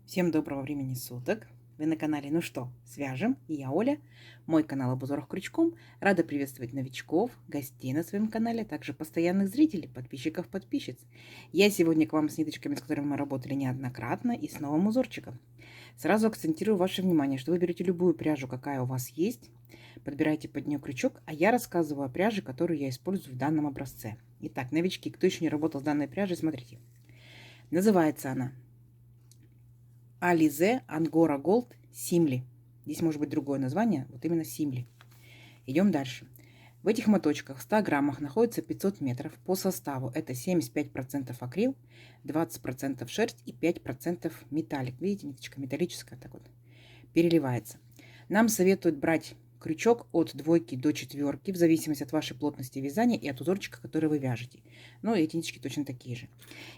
Всем доброго времени суток! Вы на канале «Ну что, свяжем?» И я Оля, мой канал об узорах крючком. Рада приветствовать новичков, гостей на своем канале, также постоянных зрителей, подписчиков, подписчиц. Я сегодня к вам с ниточками, с которыми мы работали неоднократно, и с новым узорчиком. Сразу акцентирую ваше внимание, что вы берете любую пряжу, какая у вас есть, подбираете под нее крючок, а я рассказываю о пряже, которую я использую в данном образце. Итак, новички, кто еще не работал с данной пряжей, смотрите. Называется она Alize Angora Gold Simli. Здесь может быть другое название, вот именно Simli. Идем дальше. В этих моточках в 100 граммах находится 500 метров. По составу это 75% акрил, 20% шерсть и 5% металлик. Видите, ниточка металлическая, так вот переливается. Нам советуют брать крючок от 2 до 4, в зависимости от вашей плотности вязания и от узорчика, который вы вяжете. Но эти ниточки точно такие же.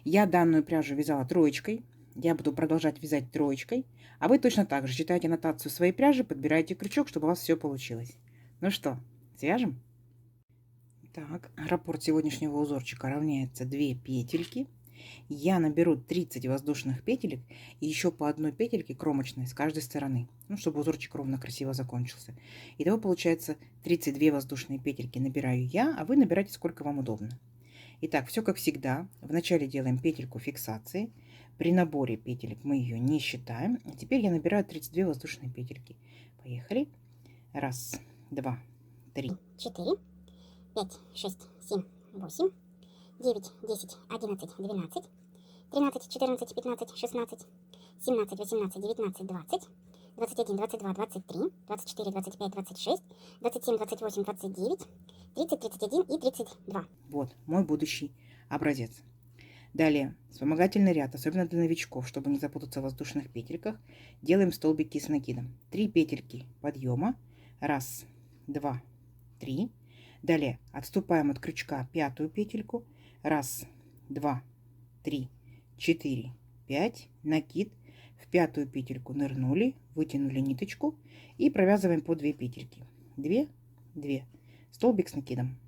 Я данную пряжу вязала троечкой. Я буду продолжать вязать троечкой. А вы точно так же читайте аннотацию своей пряжи, подбирайте крючок, чтобы у вас все получилось. Ну что, свяжем? Так, раппорт сегодняшнего узорчика равняется 2 петельки. Я наберу 30 воздушных петелек и еще по одной петельке кромочной с каждой стороны, ну, чтобы узорчик ровно красиво закончился. Итого получается 32 воздушные петельки набираю я, а вы набирайте сколько вам удобно. Итак, все как всегда. Вначале делаем петельку фиксации. При наборе петелек мы ее не считаем. А теперь я набираю 32 воздушные петельки. Поехали. Раз, два, три. 4, 5, 6, 7, 8, 9, 10, 11, 12, 13, 14, 15, 16, 17, 18, 19, 20, 21, 22, 23, 24, 25, 26, 27, 28, 29, 30, 31 и 32. Вот мой будущий образец. Далее, вспомогательный ряд, особенно для новичков, чтобы не запутаться в воздушных петельках, делаем столбики с накидом. 3 петельки подъема. Раз, два, три. Далее отступаем от крючка 5 петельку. Раз, два, три, 4, 5. Накид. В 5 петельку нырнули, вытянули ниточку и провязываем по 2 петельки. 2, 2. Столбик с накидом.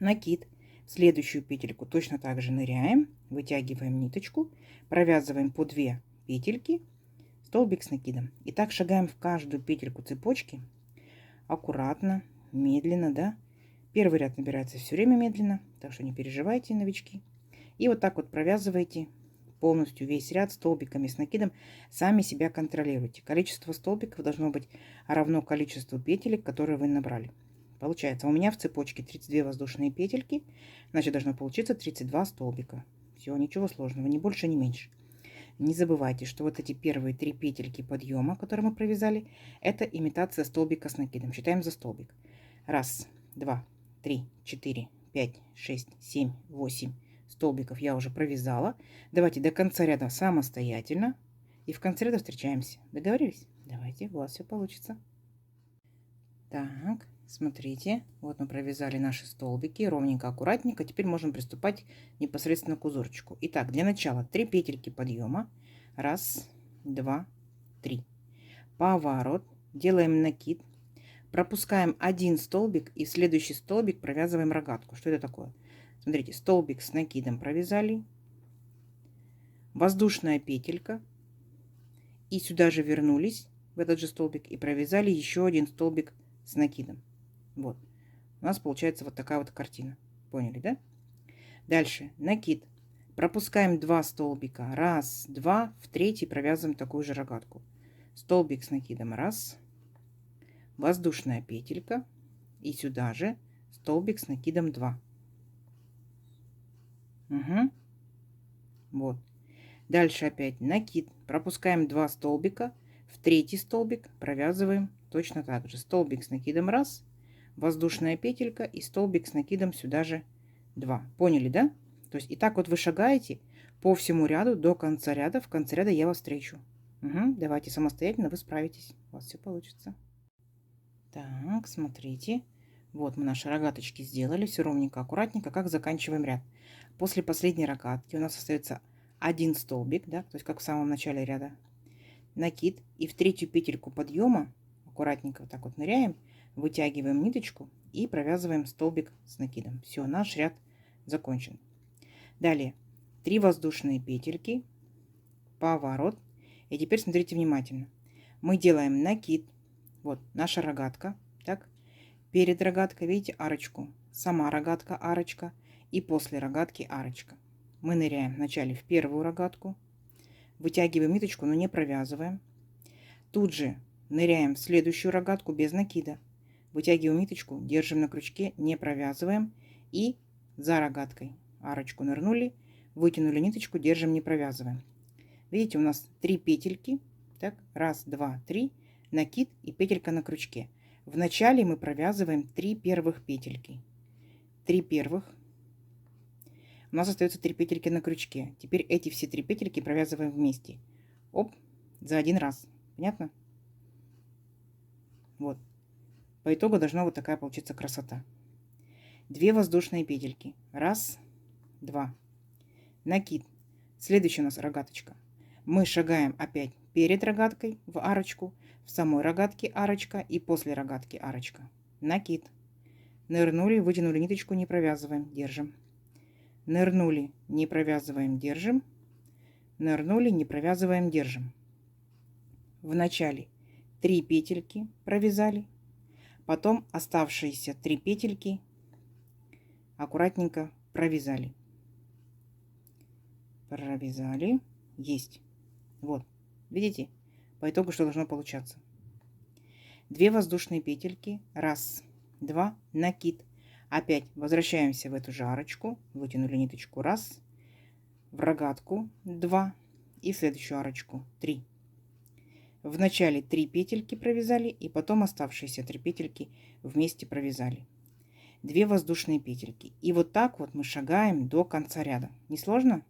Накид. В следующую петельку точно так же ныряем, вытягиваем ниточку, провязываем по 2 петельки, столбик с накидом. И так шагаем в каждую петельку цепочки, аккуратно, медленно, да. Первый ряд набирается все время медленно, так что не переживайте, новички. И вот так вот провязываете полностью весь ряд столбиками с накидом. Сами себя контролируйте. Количество столбиков должно быть равно количеству петелек, которые вы набрали. Получается, у меня в цепочке 32 воздушные петельки, значит, должно получиться 32 столбика. Все, ничего сложного, ни больше, ни меньше. Не забывайте, что вот эти первые 3 петельки подъема, которые мы провязали, это имитация столбика с накидом. Считаем за столбик. Раз, два, три, 4, 5, 6, 7, 8 столбиков я уже провязала. Давайте до конца ряда самостоятельно. И в конце ряда встречаемся. Договорились? Давайте, у вас все получится. Так, смотрите, вот мы провязали наши столбики ровненько, аккуратненько. Теперь можем приступать непосредственно к узорчику. Итак, для начала 3 петельки подъема. Раз, два, три. Поворот. Делаем накид. Пропускаем один столбик и в следующий столбик провязываем рогатку. Что это такое? Смотрите, столбик с накидом провязали. Воздушная петелька. И сюда же вернулись в этот же столбик и провязали еще один столбик с накидом. Вот. У нас получается вот такая вот картина. Поняли, да? Дальше. Накид. Пропускаем 2 столбика. Раз, два. В третий провязываем такую же рогатку. Столбик с накидом. Раз. Воздушная петелька. И сюда же столбик с накидом 2. Угу. Вот. Дальше опять накид. Пропускаем 2 столбика. В третий столбик провязываем точно так же. Столбик с накидом раз, воздушная петелька и столбик с накидом сюда же 2. Поняли, да? То есть и так вот вы шагаете по всему ряду до конца ряда. В конце ряда я вас встречу. Угу, давайте самостоятельно, вы справитесь. У вас все получится. Так, смотрите. Вот мы наши рогаточки сделали. Все ровненько, аккуратненько. Как заканчиваем ряд? После последней рогатки у нас остается один столбик, да, то есть как в самом начале ряда. Накид. И в третью петельку подъема аккуратненько вот так вот ныряем, вытягиваем ниточку и провязываем столбик с накидом. Все, наш ряд закончен. Далее 3 воздушные петельки, поворот И теперь смотрите внимательно. Мы делаем накид. Вот наша рогатка. Так. Перед рогаткой, видите, арочку. Сама рогатка, арочка. И после рогатки арочка. Мы ныряем вначале в первую рогатку. Вытягиваем ниточку, но не провязываем. Тут же ныряем в следующую рогатку без накида. Вытягиваем ниточку, держим на крючке, не провязываем. И за рогаткой арочку нырнули, вытянули ниточку, держим, не провязываем. Видите, у нас 3 петельки. Так, 1, 2, 3. Накид и петелька на крючке. В начале мы провязываем 3 первых петельки. 3 первых. У нас остается 3 петельки на крючке. Теперь эти все 3 петельки провязываем вместе. Оп, за один раз. Понятно? Вот. По итогу должна вот такая получиться красота. 2 воздушные петельки. 1, 2. Накид. Следующая у нас рогаточка. Мы шагаем опять перед рогаткой в арочку, в самой рогатке арочка и после рогатки арочка. Накид. Нырнули, вытянули ниточку, не провязываем, держим. Нырнули, не провязываем, держим. Нырнули, не провязываем, держим. В начале 3 петельки провязали, потом оставшиеся 3 петельки аккуратненько провязали. Провязали. Есть. Вот. Видите? По итогу что должно получаться? 2 воздушные петельки. 1, 2. Накид. Опять возвращаемся в эту же арочку. Вытянули ниточку. 1. В рогатку 2. И в следующую арочку 3. В начале 3 петельки провязали. И потом оставшиеся 3 петельки вместе провязали. 2 воздушные петельки. И вот так вот мы шагаем до конца ряда. Не сложно?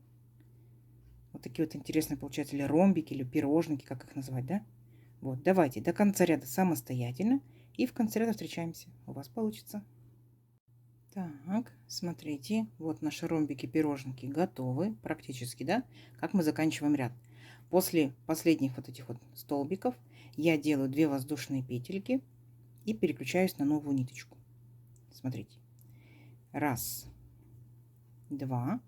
Вот такие вот интересные получаются или ромбики, или пирожники, как их назвать, да? Вот, давайте до конца ряда самостоятельно. И в конце ряда встречаемся. У вас получится. Так, смотрите. Вот наши ромбики, пирожники готовы. Практически, да? Как мы заканчиваем ряд. После последних вот этих вот столбиков я делаю 2 воздушные петельки. И переключаюсь на новую ниточку. Смотрите. 1, 2.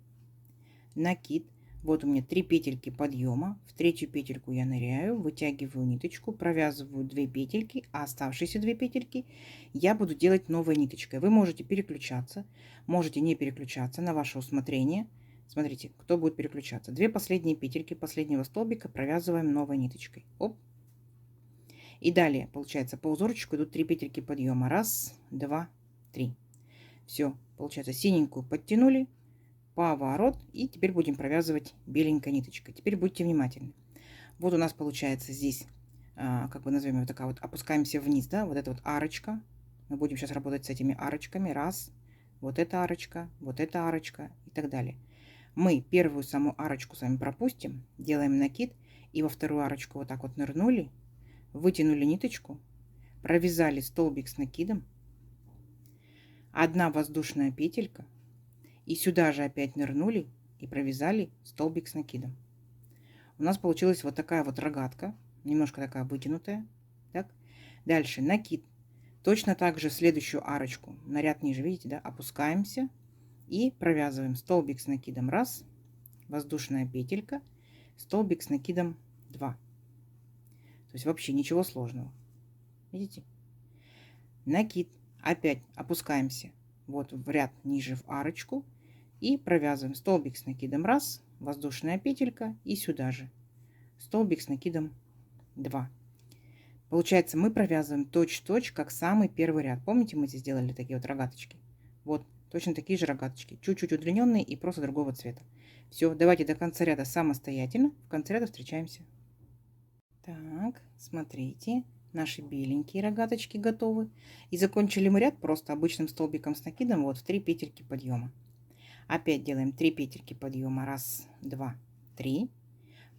Накид. Вот у меня 3 петельки подъема. В третью петельку я ныряю, вытягиваю ниточку, провязываю 2 петельки, а оставшиеся 2 петельки я буду делать новой ниточкой. Вы можете переключаться, можете не переключаться, на ваше усмотрение. Смотрите, кто будет переключаться. 2 последние петельки последнего столбика провязываем новой ниточкой. Оп. И далее, получается, по узорчику идут 3 петельки подъема. 1, 2, 3. Все, получается, синенькую подтянули. Поворот. И теперь будем провязывать беленькой ниточкой. Теперь будьте внимательны. Вот у нас получается здесь, как бы назовем, вот такая вот, опускаемся вниз, да, вот эта вот арочка. Мы будем сейчас работать с этими арочками. 1, вот эта арочка и так далее. Мы первую саму арочку с вами пропустим, делаем накид и во вторую арочку вот так вот нырнули, вытянули ниточку, провязали столбик с накидом, 1 воздушная петелька. И сюда же опять нырнули и провязали столбик с накидом. У нас получилась вот такая вот рогатка, немножко такая вытянутая. Так. Дальше накид. Точно так же следующую арочку на ряд ниже, видите, да, опускаемся и провязываем столбик с накидом 1, воздушная петелька, столбик с накидом 2. То есть вообще ничего сложного. Видите? Накид. Опять опускаемся вот в ряд ниже в арочку. И провязываем столбик с накидом 1, воздушная петелька и сюда же столбик с накидом 2. Получается, мы провязываем точь-в-точь, как самый первый ряд. Помните, мы здесь сделали такие вот рогаточки? Вот, точно такие же рогаточки. Чуть-чуть удлиненные и просто другого цвета. Все, давайте до конца ряда самостоятельно. В конце ряда встречаемся. Так, смотрите. Наши беленькие рогаточки готовы. И закончили мы ряд просто обычным столбиком с накидом вот в 3 петельки подъема. Опять делаем 3 петельки подъема. 1, 2, 3.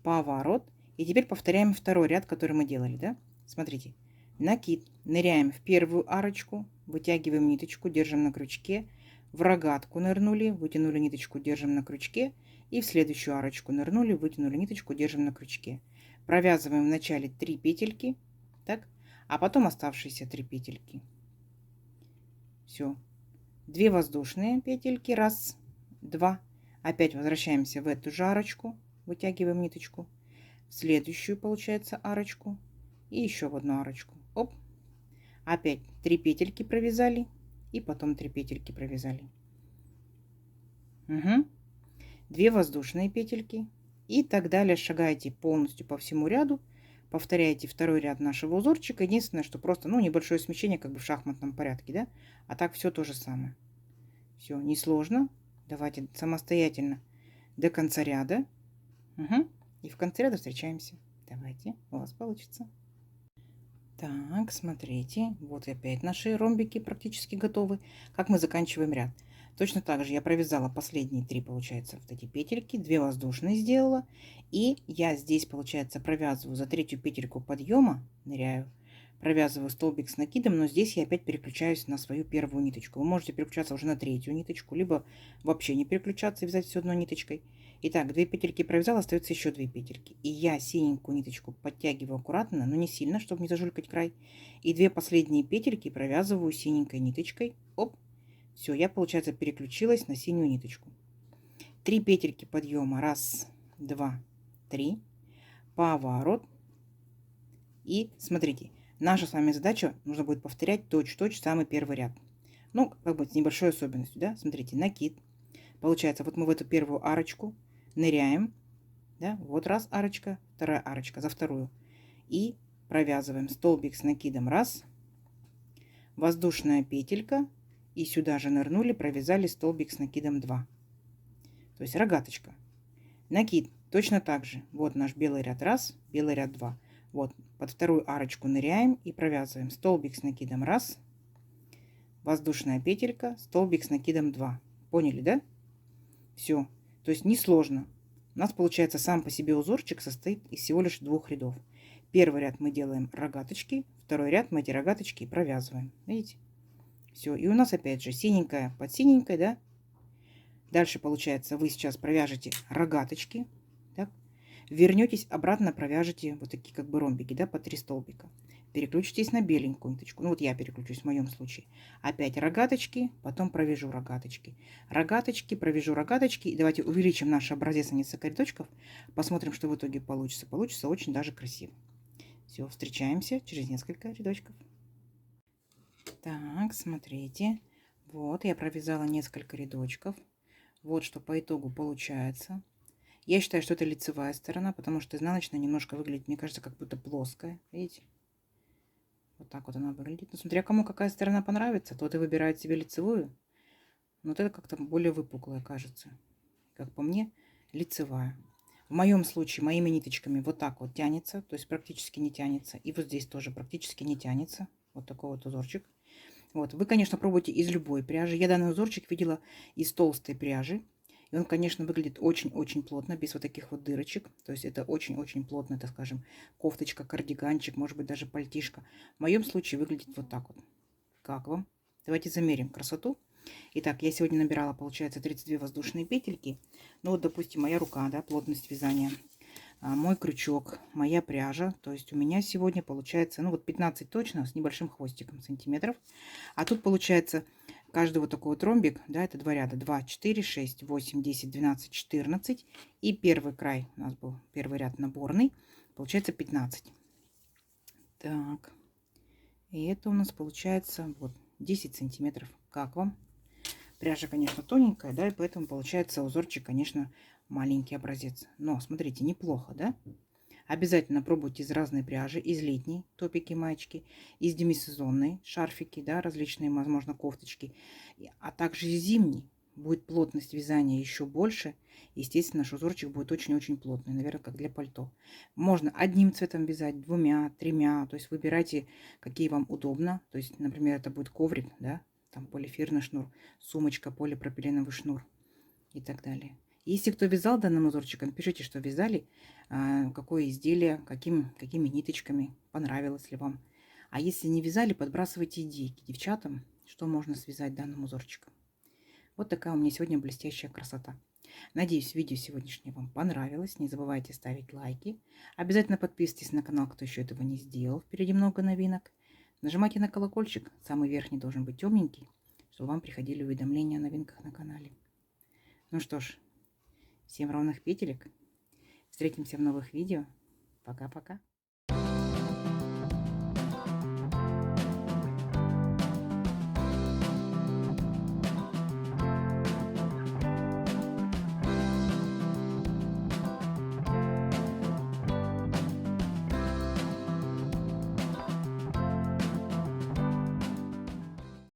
Поворот. И теперь повторяем второй ряд, который мы делали, да? Смотрите. Накид. Ныряем в первую арочку. Вытягиваем ниточку, держим на крючке. В рогатку нырнули, вытянули ниточку, держим на крючке. И в следующую арочку нырнули, вытянули ниточку, держим на крючке. Провязываем в начале 3 петельки. Так. А потом оставшиеся 3 петельки. Все. 2 воздушные петельки. 1, 2. Опять возвращаемся в эту же арочку, вытягиваем ниточку, в следующую, получается, арочку и еще в одну арочку. Оп. Опять 3 петельки провязали и потом 3 петельки провязали. Угу. 2 воздушные петельки и так далее. Шагаете полностью по всему ряду. Повторяете второй ряд нашего узорчика. Единственное, что просто, ну, небольшое смещение, как бы в шахматном порядке, да? А так все то же самое. Все, несложно. Давайте самостоятельно до конца ряда. Угу. И в конце ряда встречаемся. Давайте, у вас получится. Так, смотрите, вот и опять наши ромбики практически готовы. Как мы заканчиваем ряд? Точно так же я провязала последние 3, получается, вот эти петельки, 2 воздушные сделала. И я здесь, получается, провязываю за 3-ю петельку подъема, ныряю, провязываю столбик с накидом, но здесь я опять переключаюсь на свою первую ниточку. Вы можете переключаться уже на 3-ю ниточку, либо вообще не переключаться и вязать все одной ниточкой. Итак, 2 петельки провязала, остается еще 2 петельки. И я синенькую ниточку подтягиваю аккуратно, но не сильно, чтобы не зажулькать край. И 2 последние петельки провязываю синенькой ниточкой. Оп, все, я, получается, переключилась на синюю ниточку. 3 петельки подъема. 1, 2, 3. Поворот. И смотрите, наша с вами задача, нужно будет повторять точь-в-точь самый первый ряд. Ну, как бы с небольшой особенностью, да? Смотрите, накид. Получается, вот мы в эту первую арочку ныряем, да, вот раз арочка, вторая арочка за вторую. И провязываем столбик с накидом 1, воздушная петелька, и сюда же нырнули, провязали столбик с накидом 2. То есть рогаточка. Накид точно так же. Вот наш белый ряд 1, белый ряд 2. Вот под вторую арочку ныряем и провязываем столбик с накидом 1, воздушная петелька, столбик с накидом 2. Поняли, да? Все. То есть несложно. У нас получается сам по себе узорчик состоит из всего лишь 2 рядов. Первый ряд мы делаем рогаточки, второй ряд мы эти рогаточки провязываем. Видите? Все. И у нас опять же синенькая под синенькой, да? Дальше получается вы сейчас провяжете рогаточки. Так? Вернетесь обратно, провяжете вот такие как бы ромбики, да, по 3 столбика. Переключитесь на беленькую ниточку. Ну вот я переключусь в моем случае. Опять рогаточки, потом провяжу рогаточки. Рогаточки, провяжу рогаточки. И давайте увеличим наш образец на несколько рядочков. Посмотрим, что в итоге получится. Получится очень даже красиво. Все, встречаемся через несколько рядочков. Так, смотрите. Вот, я провязала несколько рядочков. Вот что по итогу получается. Я считаю, что это лицевая сторона, потому что изнаночная немножко выглядит, мне кажется, как будто плоская. Видите? Вот так вот она выглядит. Ну, смотря кому какая сторона понравится, тот и выбирает себе лицевую. Но вот это как-то более выпуклая кажется. Как по мне, лицевая. В моем случае моими ниточками вот так вот тянется, то есть практически не тянется. И вот здесь тоже практически не тянется. Вот такой вот узорчик. Вот. Вы, конечно, пробуйте из любой пряжи. Я данный узорчик видела из толстой пряжи. И он, конечно, выглядит очень-очень плотно, без вот таких вот дырочек. То есть это очень-очень плотно, так скажем, кофточка, кардиганчик, может быть, даже пальтишко. В моем случае выглядит вот так вот. Как вам? Давайте замерим красоту. Итак, я сегодня набирала, получается, 32 воздушные петельки. Ну вот, допустим, моя рука, да, плотность вязания. Мой крючок, моя пряжа. То есть у меня сегодня получается, ну вот 15 точно, с небольшим хвостиком сантиметров. А тут получается каждый вот такой вот ромбик, да, это 2 ряда. 2, 4, 6, 8, 10, 12, 14. И первый край у нас был первый ряд наборный. Получается 15. Так. И это у нас получается вот 10 сантиметров. Как вам? Пряжа, конечно, тоненькая, да, и поэтому получается узорчик, конечно, маленький образец. Но, смотрите, неплохо, да? Обязательно пробуйте из разной пряжи, из летней топики, маечки, из демисезонной шарфики, да, различные, возможно, кофточки, а также из зимней. Будет плотность вязания еще больше. Естественно, наш узорчик будет очень-очень плотный, наверное, как для пальто. Можно одним цветом вязать, 2, 3, то есть выбирайте, какие вам удобно. То есть, например, это будет коврик, да, там полиэфирный шнур, сумочка, полипропиленовый шнур и так далее. Если кто вязал данным узорчиком, пишите, что вязали, какое изделие, какими ниточками, понравилось ли вам. А если не вязали, подбрасывайте идейки девчатам, что можно связать данным узорчиком. Вот такая у меня сегодня блестящая красота. Надеюсь, видео сегодняшнее вам понравилось. Не забывайте ставить лайки. Обязательно подписывайтесь на канал, кто еще этого не сделал. Впереди много новинок. Нажимайте на колокольчик. Самый верхний должен быть темненький, чтобы вам приходили уведомления о новинках на канале. Ну что ж, всем ровных петелек. Встретимся в новых видео. Пока-пока.